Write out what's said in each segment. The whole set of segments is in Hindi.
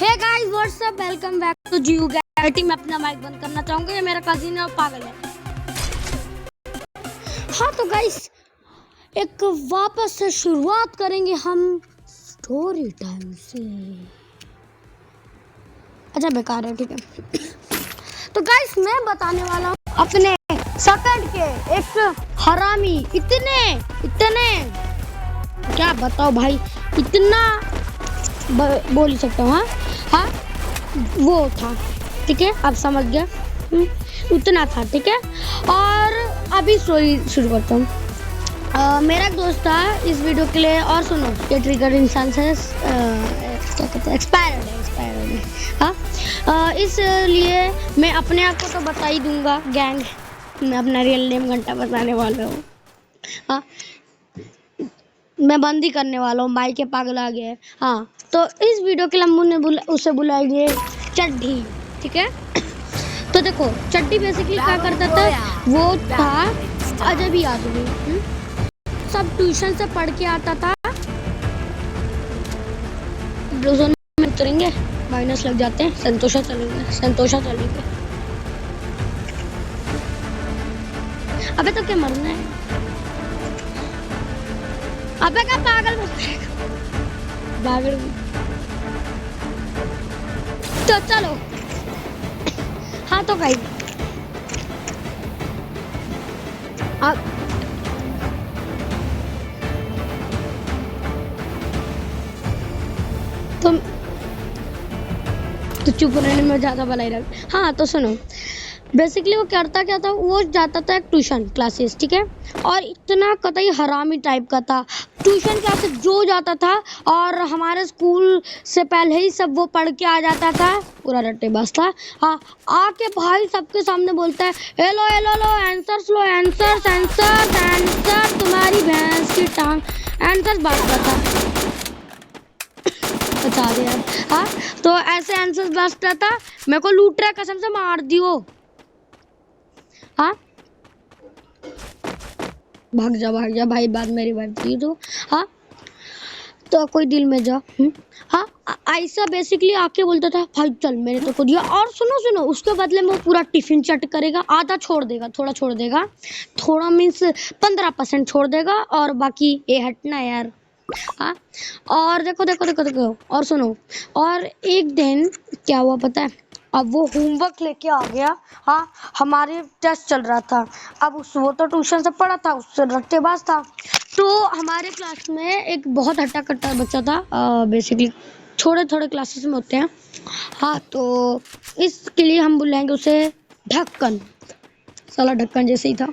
Hey guys what's up, welcome back to Geo Gatty. मैं अपना माइक बंद करना चाहूंगा, ये मेरा कजिन है और पागल है। हाँ तो गाइस एक वापस से शुरुआत करेंगे हम स्टोरी टाइम से। अच्छा बेकार है, ठीक है। तो गाइस मैं बताने वाला हूँ अपने सेकंड के एक हरामी इतने क्या बताओ भाई, इतना बोल ही सकता हूँ। हाँ वो था, ठीक है, आप समझ गया, उतना था, ठीक है। और अभी स्टोरी शुरू करता हूँ। मेरा एक दोस्त था इस वीडियो के लिए, और सुनो ये ट्रिगर इंसान से क्या कहते हैं, एक्सपायर्ड है। हाँ इसलिए मैं अपने आप को तो बता ही दूंगा गैंग, मैं अपना रियल नेम घंटा बताने वाला हूँ। हाँ मैं बंद ही करने वाला हूँ, माइक के पागल आ गया है। हाँ तो इस वीडियो के लिए हमने उसे बुलाएंगे चड्ढी, ठीक है। तो देखो चड्ढी बेसिकली क्या करता था, वो था अजबी आदमी, सब ट्यूशन से पढ़ के आता था। जोन में उतरेंगे माइनस लग जाते हैं, संतोषा चलेंगे। अबे तो क्या मरना है, अबे क्या पागल तो चलो। हाँ तो भाई अब तुम तो चुप रहने में ज्यादा भलाई रख। हाँ तो सुनो, बेसिकली वो करता क्या था, वो जाता था एक ट्यूशन क्लासेस, ठीक है, और इतना कतई हरामी टाइप का था। ट्यूशन क्लासेस जो जाता था और हमारे स्कूल से पहले ही सब वो पढ़ के आ जाता था, पूरा रट्टेबाज था। हाँ आके भाई सबके सामने बोलता है हेलो आंसर तुम्हारी भैंस की टांग, आंसर बांटता था। बता दे यार। हाँ तो ऐसे आंसर बांटता था, मेरे को लूट रहा, कसम से मार दियो। हाँ भाग जा भाई, बात मेरी बात तो। हाँ तो कोई दिल में जा। हाँ ऐसा बेसिकली आके बोलता था भाई चल मैंने तो को दिया, और सुनो उसके बदले में वो पूरा टिफिन चट करेगा, आधा छोड़ देगा, थोड़ा मीन्स 15% छोड़ देगा, और बाकी ये हटना यार। हाँ और देखो और सुनो, और एक दिन क्या हुआ पता है, अब वो होमवर्क लेके आ गया। हाँ हमारे टेस्ट चल रहा था, अब वो तो ट्यूशन से पढ़ा था, उससे रट्टेबाज था। तो हमारे क्लास में एक बहुत हट्टा कट्टा बच्चा था, बेसिकली थोड़े क्लासेस में होते हैं। हाँ तो इसके लिए हम बुलाएंगे उसे ढक्कन, साला ढक्कन जैसे ही था।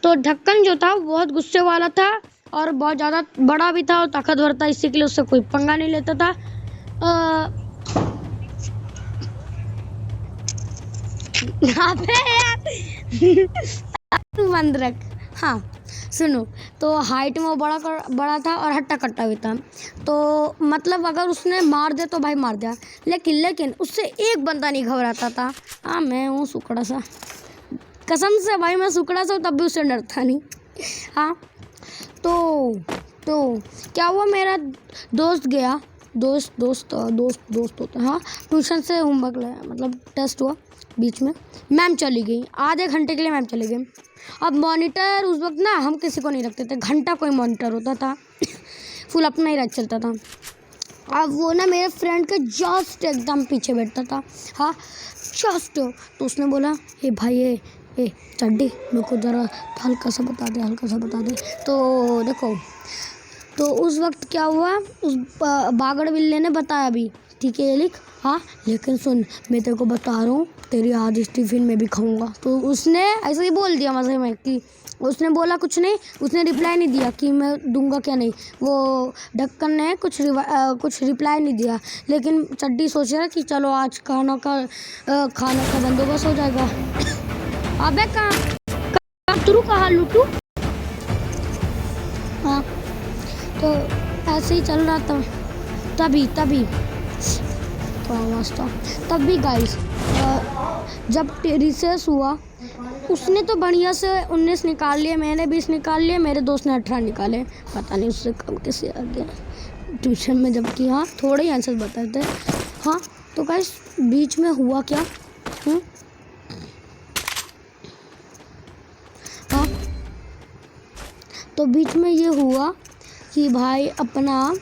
तो ढक्कन जो था बहुत गुस्से वाला था और बहुत ज़्यादा बड़ा भी था और ताकतवर था, इसी के लिए उससे कोई पंगा नहीं लेता था। तू बंद रख। हाँ सुनो, तो हाइट में वो बड़ा था और हट्टा कट्टा भी था। तो मतलब अगर उसने मार दे तो भाई मार दिया, लेकिन उससे एक बंदा नहीं घबराता था। हाँ मैं हूँ सुकड़ा सा, कसम से भाई मैं सुकड़ा सा, तब भी उससे डरता नहीं। हाँ तो क्या हुआ, मेरा दोस्त गया, दोस्त होता है। हाँ ट्यूशन से होमवर्क लाया, मतलब टेस्ट हुआ, बीच में मैम चली गई, आधे घंटे के लिए मैम चली गई। अब मॉनिटर उस वक्त ना हम किसी को नहीं रखते थे, घंटा कोई मॉनिटर होता था, फुल अपना ही रख चलता था। अब वो ना मेरे फ्रेंड के जस्ट एकदम पीछे बैठता था। हाँ जस्ट, तो उसने बोला हे भाई ए चड्डी मेरे को ज़रा हल्का सा बता दे। तो देखो तो उस वक्त क्या हुआ, उस बागड़ बिल्ले ने बताया भी, ठीक है ये लिख। हाँ लेकिन सुन, मैं तेरे को बता रहा हूँ, तेरी आज इस टिफिन में भी खाऊंगा। तो उसने ऐसे ही बोल दिया मज़े में, कि उसने बोला कुछ नहीं, उसने रिप्लाई नहीं दिया कि मैं दूंगा क्या नहीं। वो ढक्कन ने कुछ रिप्लाई नहीं दिया, लेकिन चड्डी सोच रहा कि चलो आज खाना का बंदोबस्त हो जाएगा। अबे कहाँ तुरु, कहाँ लूटू। हाँ तो ऐसे ही चल रहा था, तभी तभी गाइस जब रिसेस हुआ, उसने तो बढ़िया से 19 निकाल लिए, मैंने 20 निकाल लिए, मेरे दोस्त ने 18 निकाले, पता नहीं उससे कम कैसे आ गया ट्यूशन में, जबकि हाँ थोड़े ही आंसर बताए थे। हाँ तो गाइस बीच में हुआ क्या? हाँ तो बीच में ये हुआ कि भाई अपना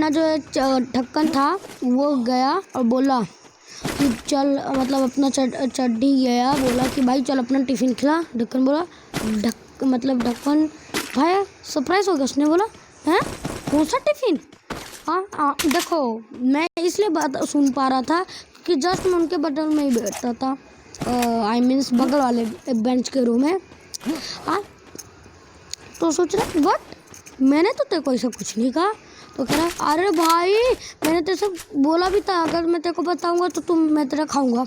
जो ढक्कन था वो गया और बोला कि चल, मतलब अपना चड्डी गया, बोला कि भाई चल अपना टिफ़िन खिला। ढक्कन बोला ढक्कन भाई सरप्राइज हो गया। उसने बोला हैं कौन सा टिफ़िन? हाँ देखो मैं इसलिए बात सुन पा रहा था कि जस्ट मैं उनके बगल में ही बैठता था, आई मीन्स बगल वाले बेंच के रो में। हाँ तो सोच रहा व्हाट, मैंने तो तेरे को ऐसा कुछ नहीं कहा। तो कह रहा अरे भाई मैंने तेरे से बोला भी था अगर मैं तेरे को बताऊंगा तो मैं तेरा खाऊंगा।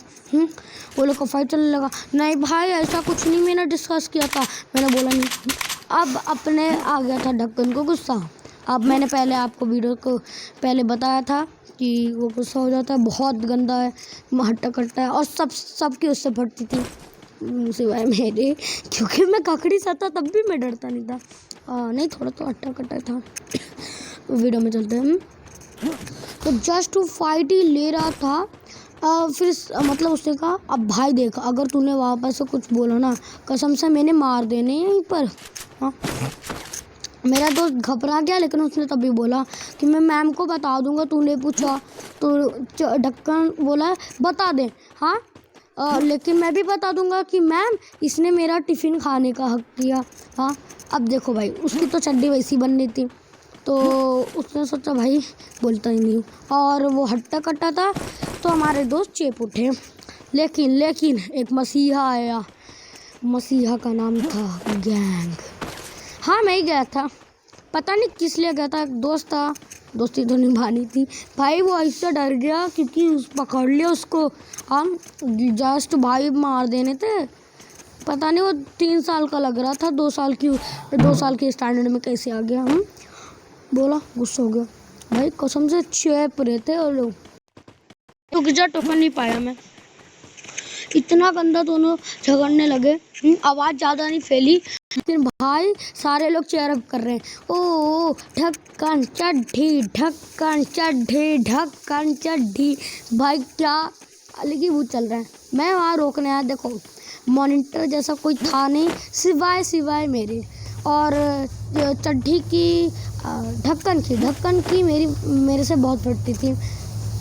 वो लोग को फाइट चलने लगा। नहीं भाई ऐसा कुछ नहीं मैंने डिस्कस किया था, मैंने बोला नहीं। अब अपने आ गया था ढक्कन को गुस्सा। अब मैंने पहले आपको वीडियो को पहले बताया था कि वो गुस्सा हो जाता है, बहुत गंदा है, हट्टा कट्टा है और सबकी उससे फटती थी सिवाय मेरे, क्योंकि मैं ककड़ी सा था तब भी मैं डरता नहीं था। नहीं थोड़ा तो हट्टा कट्टा था। वीडियो में चलते हैं। तो जस्ट टू फाइट ही ले रहा था। फिर मतलब उसने कहा अब भाई देख अगर तूने वापस से कुछ बोला ना कसम से मैंने मार देने यहीं पर। हाँ मेरा दोस्त घबरा गया, लेकिन उसने तभी बोला कि मैं मैम को बता दूंगा, तूने पूछा तो ढक्कन बोला बता दे। हाँ लेकिन मैं भी बता दूंगा कि मैम इसने मेरा टिफ़िन खाने का हक किया। हाँ अब देखो भाई उसकी तो चड्डी वैसी बननी थी, तो उसने सोचा भाई बोलता ही नहीं, और वो हट्टा कट्टा था तो हमारे दोस्त चेप उठे। लेकिन एक मसीहा आया, मसीहा का नाम था गैंग। हाँ मैं ही गया था, पता नहीं किस लिए गया था, एक दोस्त था, दोस्ती तो निभानी थी। भाई वो ऐसा डर गया क्योंकि पकड़ लिया उसको। हम जस्ट भाई मार देने थे। पता नहीं वो 3 साल का लग रहा था, 2 साल के स्टैंडर्ड में कैसे आ गया। हम बोला गुस्सा हो गया भाई कसम से चेप रहे थे और लोग। टोकन नहीं पाया मैं, इतना गंदा दोनों झगड़ने लगे। आवाज़ ज़्यादा नहीं फैली, लेकिन भाई सारे लोग चेयर अप कर रहे हैं। ओ ढक्कन चड्ढी ढक्कन चड्ढी ढक्कन चड्ढी, भाई क्या अलग ही भूत चल रहा है। मैं वहाँ रोकने आया, देखो मॉनिटर जैसा कोई था नहीं सिवाय मेरे, और चड्ढी की ढक्कन की मेरे से बहुत फटती थी।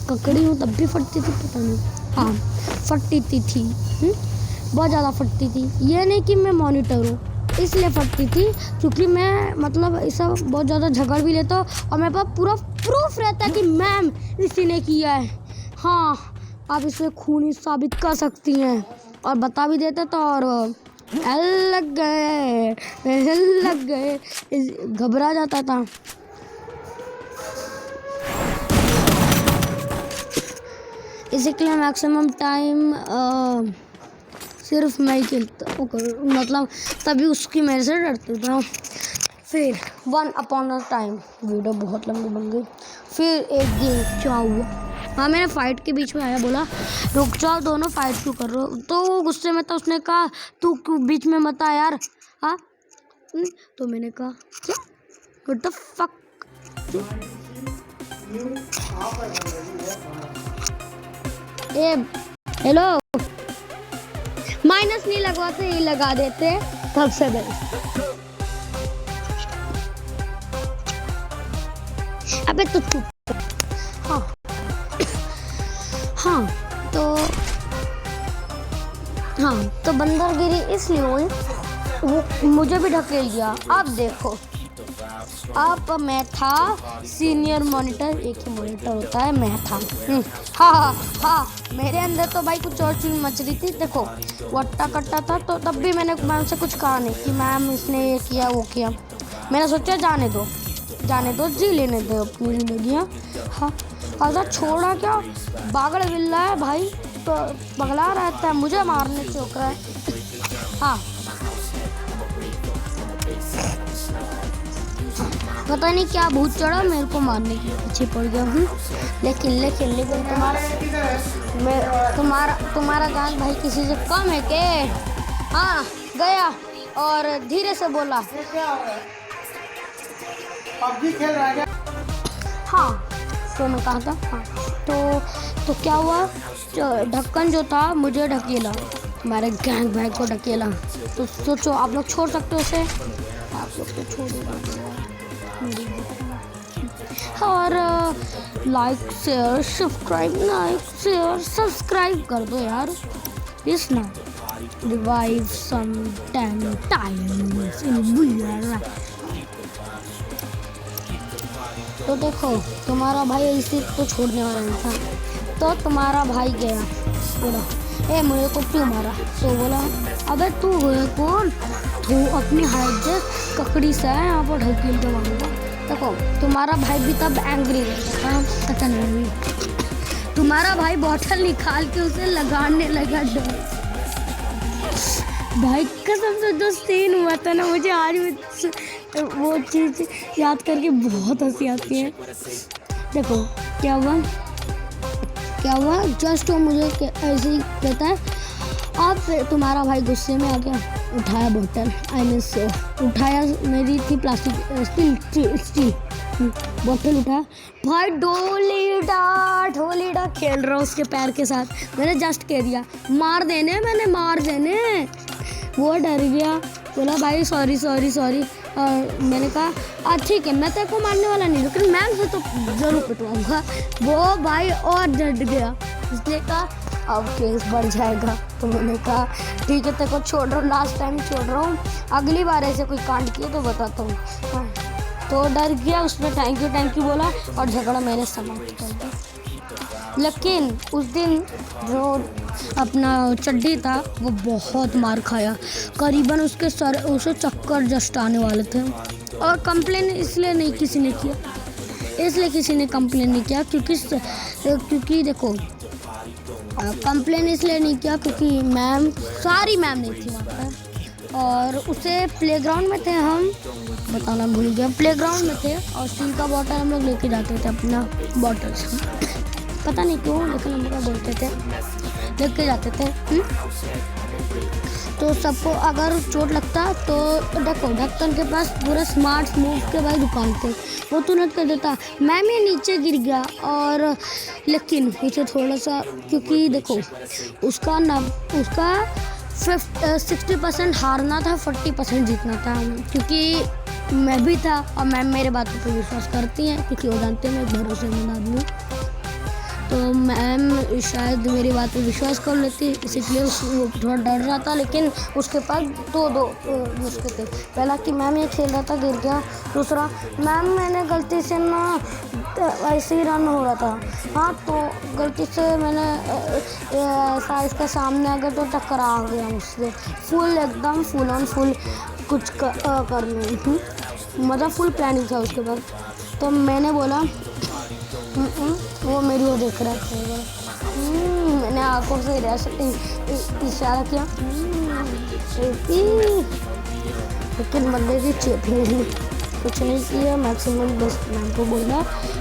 ककड़ी हूँ तब भी फटती थी, पता नहीं। हाँ फटती थी बहुत ज़्यादा फटती थी। ये नहीं कि मैं मॉनिटर हूँ इसलिए फटती थी, क्योंकि मैं मतलब ऐसा बहुत ज़्यादा झगड़ भी लेता हूँ और मेरे पास पूरा प्रूफ रहता है कि मैम इसी ने किया है। हाँ आप इसे खूनी साबित कर सकती हैं, और बता भी देते तो और लग गए घबरा जाता था। इसी के लिए मैक्सिमम टाइम सिर्फ मैं ही खेलता, मतलब तभी उसकी मेरे से डरते था। फिर one upon a time, video बहुत लंबी बन गई। फिर एक दिन क्या हुआ, हाँ मैंने फाइट के बीच में आया, बोला रुक जाओ दोनों फाइट क्यों कर रहे हो, तो वो गुस्से में था। उसने कहा तू क्यों बीच में मत आ यार। हाँ तो मैंने कहा क्या what the fuck. A hello, minus नहीं लगवाते ये लगा देते तब से अबे तो चुप। हाँ तो बंदरगिरी इसलिए हुई, वो मुझे भी ढकेल दिया। अब देखो अब मैं था सीनियर मॉनिटर, एक ही मॉनिटर होता है, मैं था। हाँ मेरे अंदर तो भाई कुछ और चीज़ मच रही थी। देखो वो अट्टा कट्टा था, तो तब भी मैंने मैम से कुछ कहा नहीं कि मैम इसने ये किया वो किया। मैंने सोचा जाने दो जी लेने दो अपनी जिंदगियाँ। हाँ अगर छोड़ा क्या बागड़ बिल्ला है भाई, तो पगला रहता है, मुझे मारने चौक रहा है। हाँ पता नहीं क्या भूत चढ़ा मेरे को मारने के पीछे पड़ गया हूँ। लेकिन तुम्हारा जान भाई किसी से कम है के। हाँ गया और धीरे से बोला पबजी खेल रहा है। हाँ तो मैं कहा था हाँ। तो क्या हुआ, ढक्कन जो था मुझे ढकेला, हमारे गैंग भाई को ढकेला। तो सोचो आप लोग छोड़ सकते हो उसे, आप लोग तो छोड़। और लाइक शेयर सब्सक्राइब कर दो यार, इस ना revive some times in bullion. तो देखो तुम्हारा भाई ऐसे तो छोड़ने वाला नहीं था, तो तुम्हारा भाई गया बोला ए मुझे को क्यों मारा, तो बोला अबे तू है कौन, तू अपनी हाइट से ककड़ी से है यहाँ पर ढकेल के मारूंगा। देखो तुम्हारा भाई भी तब एंग्री था, पता नहीं तुम्हारा भाई बॉटल निकाल के उसे लगाने लगा डर। भाई कसम से जो सीन हुआ था ना, मुझे आज भी वो चीज़ याद करके बहुत हंसी आती है। देखो क्या हुआ जस्ट वो मुझे ऐसे ही कहता है, अब तुम्हारा भाई गुस्से में आ गया, उठाया बोतल, उठाया मेरी थी प्लास्टिक स्टील बोतल, उठाया भाई ढोलीडा खेल रहा उसके पैर के साथ। मैंने जस्ट कह दिया मार देने, वो डर गया, बोला भाई सॉरी। मैंने कहा ठीक है मैं तेरे को मारने वाला नहीं, लेकिन मैम से तो ज़रूर पिटवाऊंगा। वो भाई और डर गया, उसने कहा अब केस बढ़ जाएगा। तो मैंने कहा ठीक है तेरे को छोड़ रहा हूँ, लास्ट टाइम छोड़ रहा हूँ, अगली बार ऐसे कोई कांड किया तो बताता हूँ। हाँ तो डर गया, उसने थैंक यू बोला और झगड़ा मैंने समाप्त कर दिया। लेकिन उस दिन जो अपना चड्डी था वो बहुत मार खाया, करीबन उसे चक्कर जस्ट आने वाले थे। और कंप्लेन इसलिए किसी ने कंप्लेन नहीं किया क्योंकि देखो कंप्लेन इसलिए नहीं किया क्योंकि सारी मैम नहीं थी वहाँ पर, और उसे प्लेग्राउंड में थे, हम बताना भूल गया, प्लेग्राउंड में थे और स्टील का बॉटल हम लोग लेके जाते थे, अपना बॉटल पता नहीं क्यों, लेकिन हम लोग बोलते थे लेके जाते थे। तो सबको अगर चोट लगता तो देखो ढक्कन के पास पूरा स्मार्ट मूव के भाई दुकान थे, वो तुरंत कर देता मैम ये नीचे गिर गया। और लेकिन मुझे थोड़ा सा, क्योंकि देखो उसका 60% हारना था, 40% जीतना था, क्योंकि मैं भी था और मैम मेरे बातों पर विश्वास करती हैं क्योंकि वो जानते हैं मैं भरोसेमंद आदमी हूँ। तो मैम शायद मेरी बात पे विश्वास कर लेती, इसलिए वो थोड़ा डर रहा था। लेकिन उसके पास दो नुस्खे थे, पहला कि मैम ये खेल रहा था गिर गया, दूसरा मैम मैंने गलती से ना ऐसे ही रन हो रहा था, हाँ तो गलती से मैंने साइज का सामने आ गया तो टकरा गया मुझसे, एकदम फुल कुछ करने मतलब फुल प्लानिंग था उसके बाद। तो मैंने बोला वो मेरी वो देख रहा था, मैंने आंखों से इशारा किया, लेकिन बंदे की चेप नहीं, कुछ नहीं किया, मैक्सिमम बस मैम को बोला।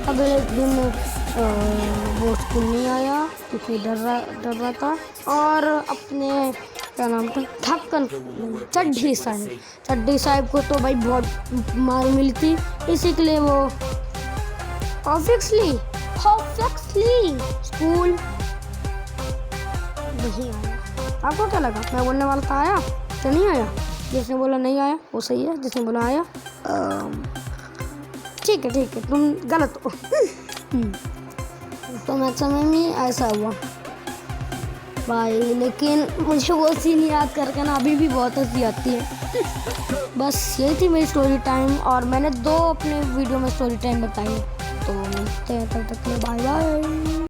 अगले दिन वो स्कूल नहीं आया क्योंकि डर रहा था, और अपने क्या नाम था ढक्कन चड्डी साहिब को तो भाई बहुत मार मिली थी, इसी के लिए वो ऑब्वियसली स्कूल नहीं आया। आपको क्या लगा, मैं बोलने वाला था आया तो नहीं आया, जिसने बोला नहीं आया वो सही है, जिसने बोला आया ठीक है तुम गलत हो। तो मैं समय में ऐसा हुआ भाई, लेकिन मुझे वो सीन याद करके ना अभी भी बहुत हंसी आती है। बस यही थी मेरी स्टोरी टाइम, और मैंने 2 अपने वीडियो में स्टोरी टाइम बताई। तो मिलते हैं, तब तक के लिए बाय बाय।